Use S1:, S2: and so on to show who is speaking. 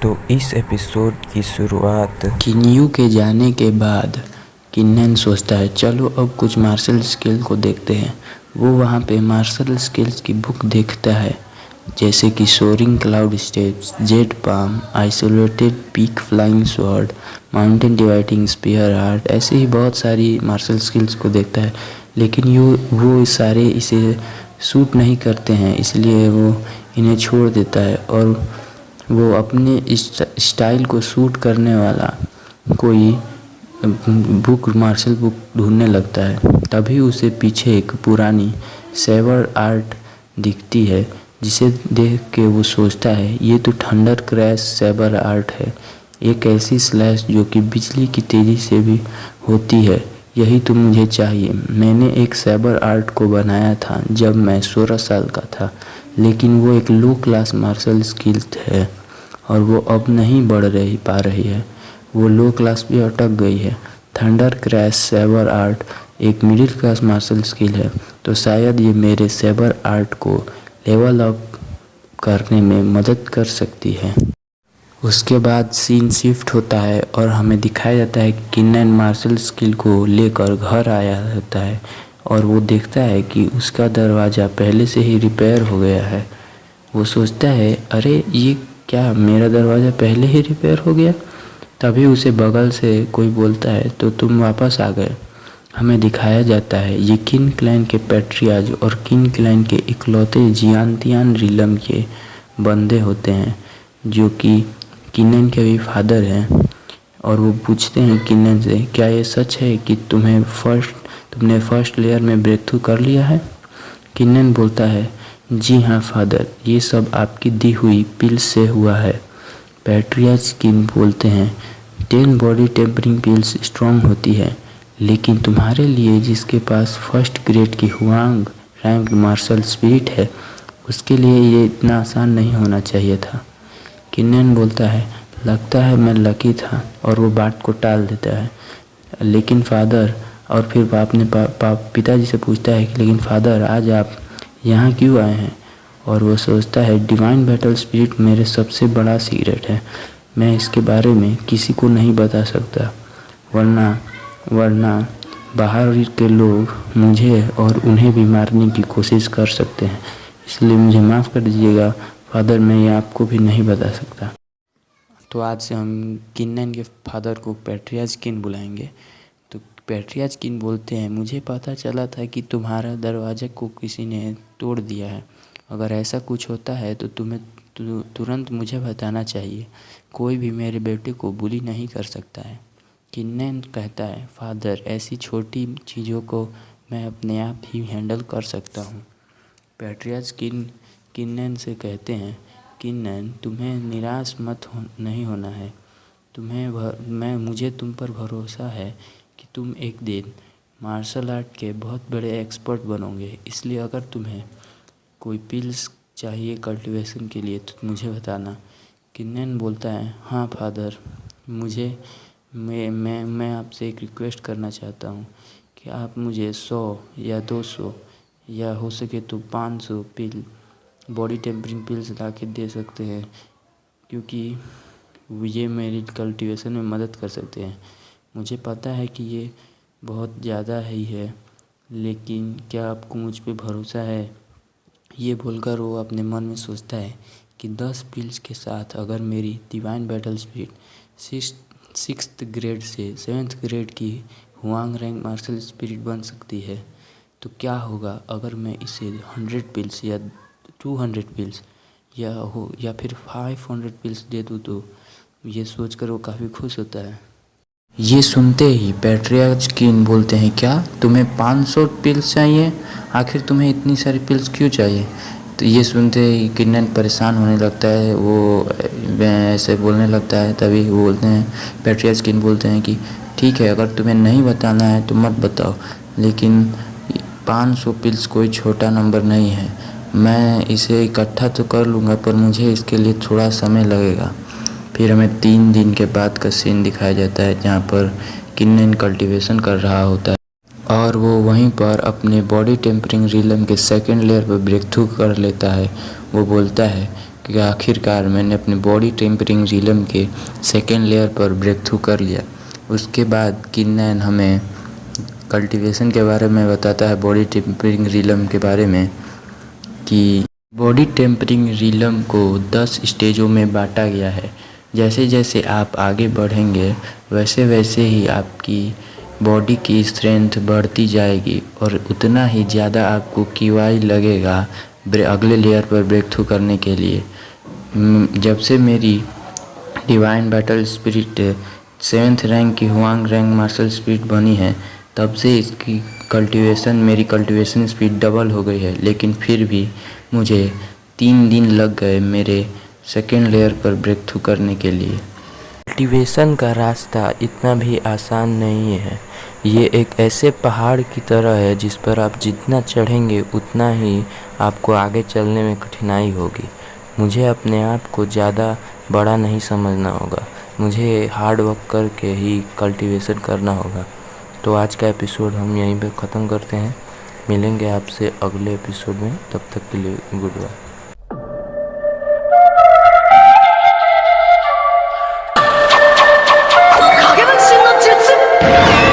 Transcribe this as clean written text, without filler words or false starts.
S1: तो इस एपिसोड की शुरुआत
S2: किन्यू के जाने के बाद किन्नन सोचता है चलो अब कुछ मार्शल स्किल को देखते हैं। वो वहाँ पे मार्शल स्किल्स की बुक देखता है, जैसे कि soaring cloud steps, jet palm, isolated peak flying sword, mountain dividing spear art, ऐसे ही बहुत सारी मार्शल स्किल्स को देखता है। लेकिन वो सारे इसे सूट नहीं करते हैं, इसलिए वो इन्हें छोड़ देता है और वो अपने स्टाइल को सूट करने वाला कोई मार्शल बुक ढूंढने लगता है। तभी उसे पीछे एक पुरानी सेवर आर्ट दिखती है, जिसे देख के वो सोचता है ये तो थंडर क्रैश सेवर आर्ट है, एक ऐसी स्लैश जो कि बिजली की तेज़ी से भी होती है। यही तो मुझे चाहिए। मैंने एक सेबर आर्ट को बनाया था जब मैं 16 साल का था, लेकिन वो एक लो क्लास मार्शल स्किल है और वो अब नहीं पा रही है। वो लो क्लास पे अटक गई है। थंडर क्रैश सेबर आर्ट एक मिडिल क्लास मार्शल स्किल है, तो शायद ये मेरे सेबर आर्ट को लेवल अप करने में मदद कर सकती है। उसके बाद सीन शिफ्ट होता है और हमें दिखाया जाता है कि किन्नन मार्शल स्किल को लेकर घर आया होता है और वो देखता है कि उसका दरवाज़ा पहले से ही रिपेयर हो गया है। वो सोचता है अरे ये क्या, मेरा दरवाज़ा पहले ही रिपेयर हो गया। तभी उसे बगल से कोई बोलता है तो तुम वापस आ गए। हमें दिखाया जाता है ये किन क्लैन के पैट्रियाज और किन क्लैन के इकलौते जियांतियान रिलम के बंदे होते हैं, जो कि किन्नन के भी फादर हैं। और वो पूछते हैं किन्नन से क्या ये सच है कि तुमने फर्स्ट लेयर में ब्रेक थ्रू कर लिया है। किन्नन बोलता है जी हाँ फादर, ये सब आपकी दी हुई पिल्स से हुआ है। पैट्रियाज किन बोलते हैं 10 बॉडी टेम्परिंग पिल्स स्ट्रॉन्ग होती है, लेकिन तुम्हारे लिए जिसके पास फर्स्ट ग्रेड की हुआंग रैंक मार्शल स्पिरिट है, उसके लिए ये इतना आसान नहीं होना चाहिए था। किन्नन बोलता है लगता है मैं लकी था, और वो बात को टाल देता है। लेकिन फादर, और फिर अपने पिताजी से पूछता है कि लेकिन फादर आज आप यहाँ क्यों आए हैं। और वो सोचता है डिवाइन बैटल स्पिरिट मेरे सबसे बड़ा सीक्रेट है, मैं इसके बारे में किसी को नहीं बता सकता, वरना बाहर के लोग मुझे और उन्हें भी मारने की कोशिश कर सकते हैं। इसलिए मुझे माफ़ कर दीजिएगा फादर, मैं ये आपको भी नहीं बता सकता। तो आज से हम किन्नन के फादर को पैट्रियाज किन बुलाएंगे। तो पैट्रियाज किन बोलते हैं मुझे पता चला था कि तुम्हारा दरवाज़ा को किसी ने तोड़ दिया है। अगर ऐसा कुछ होता है तो तुम्हें तुरंत मुझे बताना चाहिए। कोई भी मेरे बेटे को बुली नहीं कर सकता है। किन्नन कहता है फादर, ऐसी छोटी चीज़ों को मैं अपने आप ही हैंडल कर सकता हूँ। पैट्रियाज किन्नन से कहते हैं किन्नन तुम्हें निराश नहीं होना है। मुझे तुम पर भरोसा है कि तुम एक दिन मार्शल आर्ट के बहुत बड़े एक्सपर्ट बनोगे। इसलिए अगर तुम्हें कोई पिल्स चाहिए कल्टीवेशन के लिए तो मुझे बताना। किन्नन बोलता है हाँ फादर, मैं आपसे एक रिक्वेस्ट करना चाहता हूँ कि आप मुझे 100 या 200 या हो सके तो 500 पिल बॉडी टेम्परिंग पिल्स ला के दे सकते हैं, क्योंकि ये मेरी कल्टीवेशन में मदद कर सकते हैं। मुझे पता है कि ये बहुत ज़्यादा ही है, लेकिन क्या आपको मुझ पे भरोसा है। ये बोलकर वो अपने मन में सोचता है कि 10 पिल्स के साथ अगर मेरी divine battle spirit 6th grade से 7th ग्रेड की हुआंग रैंक मार्शल स्पिरिट बन सकती है, तो क्या होगा अगर मैं इसे 100 पिल्स या 200 पिल्स या फिर 500 पिल्स दे दूँ। तो ये सोचकर वो काफ़ी खुश होता है। ये सुनते ही पैट्रियाज किन बोलते हैं क्या तुम्हें 500 पिल्स चाहिए, आखिर तुम्हें इतनी सारी पिल्स क्यों चाहिए। तो ये सुनते ही किन्नन परेशान होने लगता है, वो ऐसे बोलने लगता है। तभी वो बोलते हैं पैट्रियाज किन बोलते हैं कि ठीक है, अगर तुम्हें नहीं बताना है तो मत बताओ, लेकिन 500 पिल्स कोई छोटा नंबर नहीं है। मैं इसे इकट्ठा तो कर लूँगा, पर मुझे इसके लिए थोड़ा समय लगेगा। फिर हमें 3 दिन के बाद का सीन दिखाया जाता है, जहाँ पर किन्नन कल्टीवेशन कर रहा होता है और वो वहीं पर अपने बॉडी टेम्परिंग रिलम के 2nd लेयर पर ब्रेक थ्रू कर लेता है। वो बोलता है कि आखिरकार मैंने अपने बॉडी टेम्परिंग रिलम के सेकेंड लेयर पर ब्रेक थ्रू कर लिया। उसके बाद किन्नैन हमें कल्टीवेशन के बारे में बताता है, बॉडी टेम्परिंग रिलम के बारे में, कि बॉडी टेम्परिंग रिलम को 10 स्टेजों में बांटा गया है। जैसे जैसे आप आगे बढ़ेंगे वैसे वैसे ही आपकी बॉडी की स्ट्रेंथ बढ़ती जाएगी और उतना ही ज़्यादा आपको कीवाई लगेगा अगले लेयर पर ब्रेक थ्रू करने के लिए। जब से मेरी divine battle spirit 7th rank की हुआंग रैंक मार्शल स्पिरिट बनी है, तब से इसकी मेरी कल्टीवेशन स्पीड डबल हो गई है। लेकिन फिर भी मुझे 3 दिन लग गए मेरे सेकेंड लेयर पर ब्रेक थ्रू करने के लिए।
S1: कल्टीवेशन का रास्ता इतना भी आसान नहीं है। ये एक ऐसे पहाड़ की तरह है जिस पर आप जितना चढ़ेंगे उतना ही आपको आगे चलने में कठिनाई होगी। मुझे अपने आप को ज़्यादा बड़ा नहीं समझना होगा, मुझे हार्ड वर्क करके ही कल्टीवेशन करना होगा। तो आज का एपिसोड हम यहीं पे ख़त्म करते हैं। मिलेंगे आपसे अगले एपिसोड में, तब तक के लिए गुड बाय।
S3: 影分身の術